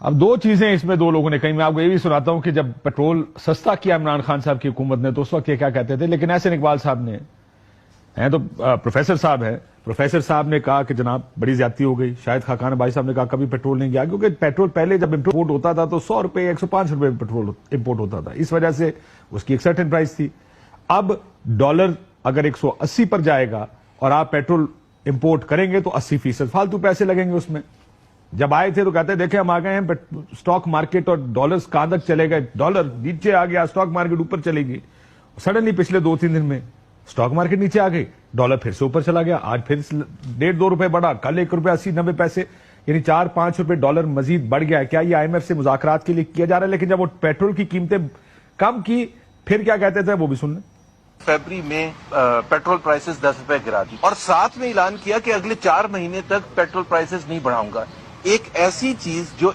اب دو چیزیں اس میں دو لوگوں نے کہیں، میں آپ کو یہ بھی سناتا ہوں کہ جب پیٹرول سستا کیا عمران خان صاحب کی حکومت نے تو اس وقت یہ کیا کہتے تھے، لیکن احسن اقبال صاحب نے ہیں تو پروفیسر صاحب ہیں، پروفیسر صاحب نے کہا کہ جناب بڑی زیادتی ہو گئی. شاید خاقان بھائی صاحب نے کہا کبھی پیٹرول نہیں گیا، کیونکہ پیٹرول پہلے جب امپورٹ ہوتا تھا تو 100 روپے 105 روپے پیٹرول امپورٹ ہوتا تھا، اس وجہ سے اس کی ایک سرٹن پرائس تھی. اب ڈالر اگر 180 پر جائے گا اور آپ پیٹرول امپورٹ کریں گے تو 80% فالتو پیسے لگیں گے اس میں. جب آئے تھے تو کہتے ہیں دیکھیں ہم آ گئے ہیں سٹاک مارکیٹ اور ڈالرز کہاں تک چلے گئے، ڈالر نیچے آ گیا، سٹاک مارکیٹ اوپر چلے گی. سڈنلی پچھلے 2-3 دن میں سٹاک مارکیٹ نیچے آ گئی، ڈالر پھر سے اوپر چلا گیا، آج پھر 1.5-2 روپے بڑھا، کل 1 روپے 80-90 پیسے، یعنی 4-5 روپے ڈالر مزید بڑھ گیا ہے. کیا یہ IMF سے مذاکرات کے لیے کیا جا رہا ہے؟ لیکن جب وہ پیٹرول کی قیمتیں کم کی پھر کیا کہتے تھے وہ بھی سن لیں. فیبری میں پیٹرول پرائسز 10 روپے گرا دی اور ساتھ میں اعلان کیا کہ اگلے 4 مہینے تک پیٹرول پرائسز نہیں بڑھاؤں گا. ایک ایسی چیز جو